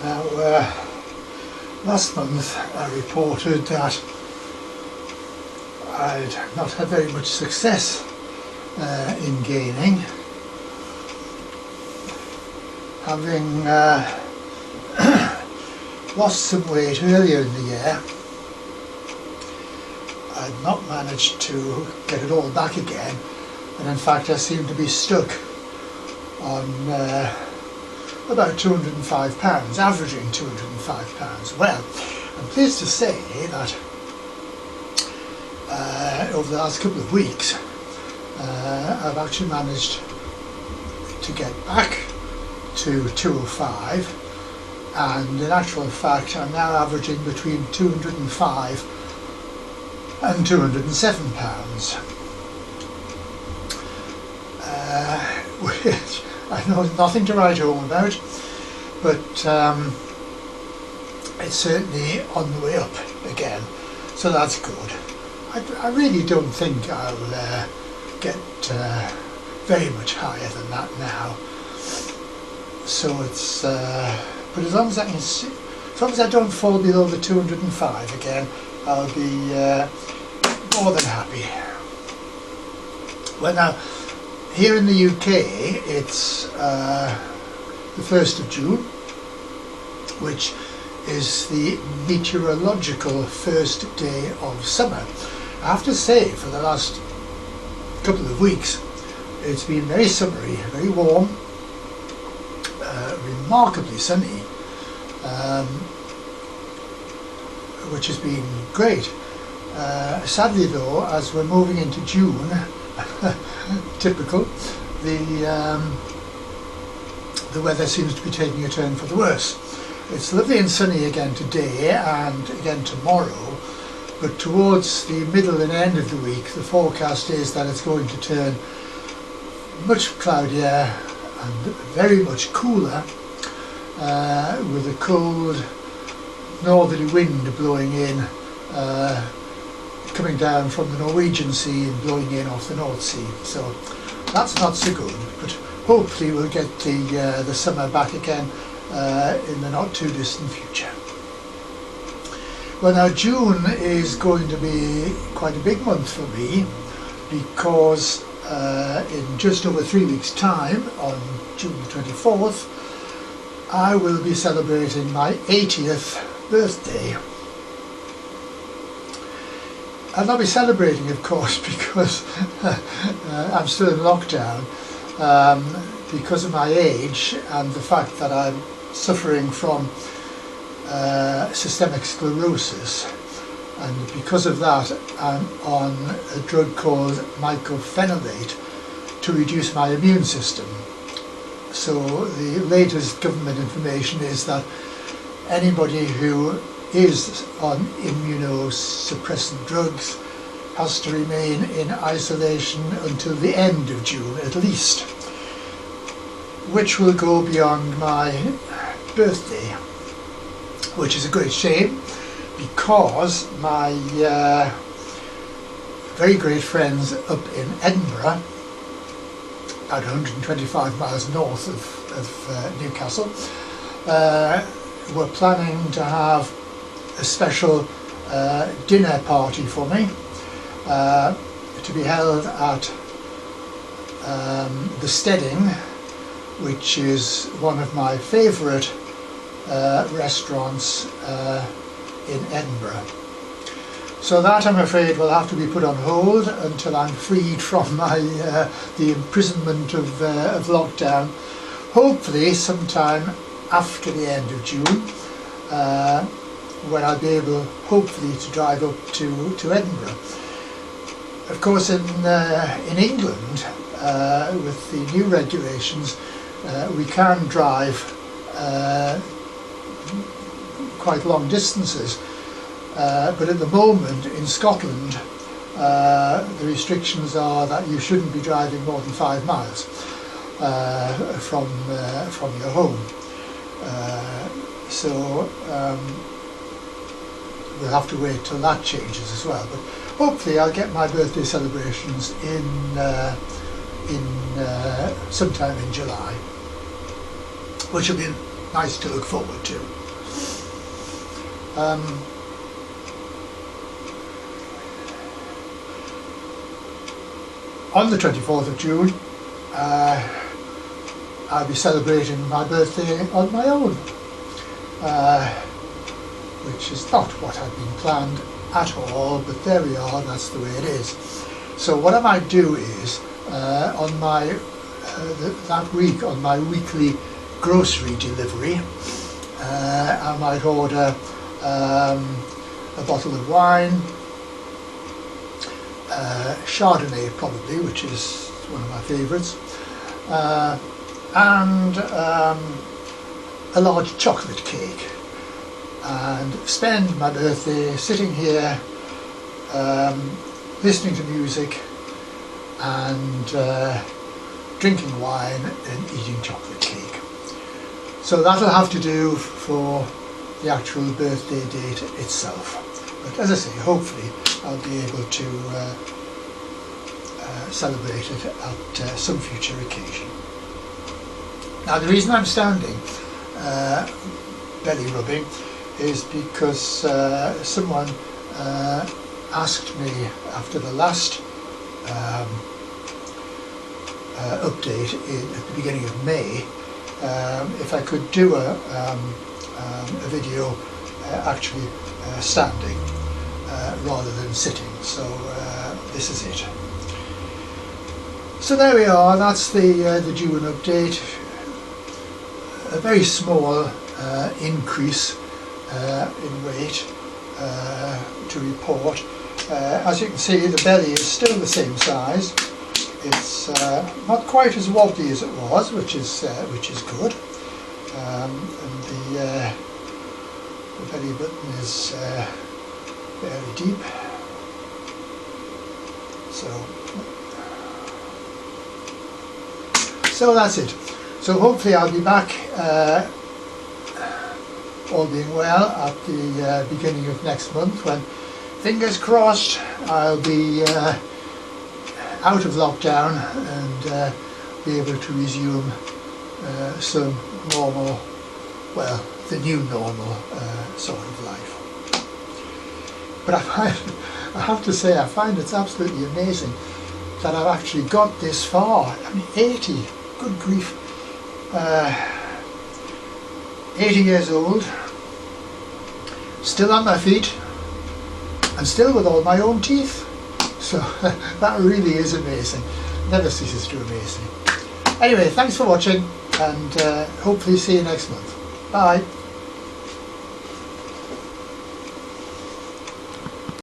Now, last month I reported that I'd not had very much success in gaining, having lost some weight earlier in the year. I'd not managed to get it all back again, and in fact I seem to be stuck on about £205, averaging £205. Well, I'm pleased to say that over the last couple of weeks I've actually managed to get back to 205, and in actual fact I'm now averaging between 205 and £207, which I know is nothing to write home about, but it's certainly on the way up again, so that's good. I really don't think I'll get very much higher than that now. So it's but as long as I don't fall below the 205 again, I'll be more than happy. Well, now here in the UK it's the 1st of June, which is the meteorological first day of summer. I have to say, for the last couple of weeks it's been very summery, very warm, remarkably sunny, which has been great. Sadly though, as we're moving into June, typical, the weather seems to be taking a turn for the worse. It's lovely and sunny again today and again tomorrow, but towards the middle and end of the week the forecast is that it's going to turn much cloudier and very much cooler, with a cold northerly wind blowing in, coming down from the Norwegian Sea and blowing in off the North Sea. So that's not so good, but hopefully we'll get the summer back again in the not too distant future. Well, now June is going to be quite a big month for me, because in just over 3 weeks' time, on June the 24th, I will be celebrating my 80th birthday. I'll not be celebrating, of course, because I'm still in lockdown, because of my age and the fact that I'm suffering from systemic sclerosis, and because of that I'm on a drug called mycophenolate to reduce my immune system. So the latest government information is that anybody who is on immunosuppressant drugs has to remain in isolation until the end of June at least, which will go beyond my birthday, which is a great shame, because my very great friends up in Edinburgh, about 125 miles north of Newcastle, were planning to have a special dinner party for me, to be held at the Steading, which is one of my favourite restaurants in Edinburgh. So that, I'm afraid, will have to be put on hold until I'm freed from the imprisonment of lockdown, hopefully sometime after the end of June, when I'll be able, hopefully, to drive up to Edinburgh. Of course, in England, with the new regulations, we can drive quite long distances, but at the moment in Scotland the restrictions are that you shouldn't be driving more than 5 miles from your home. So we'll have to wait till that changes as well. But hopefully I'll get my birthday celebrations in sometime in July, which will be nice to look forward to. On the 24th of June, I'll be celebrating my birthday on my own, which is not what had been planned at all, but there we are, that's the way it is. So what I might do is, on my that week, on my weekly grocery delivery, I might order a bottle of wine, Chardonnay probably, which is one of my favourites, and a large chocolate cake, and spend my birthday sitting here listening to music and drinking wine and eating chocolate cake. So that'll have to do for the actual birthday date itself. But as I say, hopefully I'll be able to celebrate it at some future occasion. Now the reason I'm standing belly rubbing is because someone asked me after the last update at the beginning of May if I could do a video actually standing rather than sitting, so this is it. So there we are, that's the June update. A very small increase in weight to report. As you can see, the belly is still the same size. It's not quite as wobbly as it was, which is good. And the belly button is fairly deep. So that's it. So hopefully I'll be back, all being well, at the beginning of next month, when, fingers crossed, I'll be out of lockdown and be able to resume some normal, well, the new normal sort of life. But I have to say, I find it's absolutely amazing that I've actually got this far. I mean, 80, good grief. 80 years old, still on my feet, and still with all my own teeth. So that really is amazing. Never ceases to amaze me. Anyway, thanks for watching, and hopefully see you next month. Bye.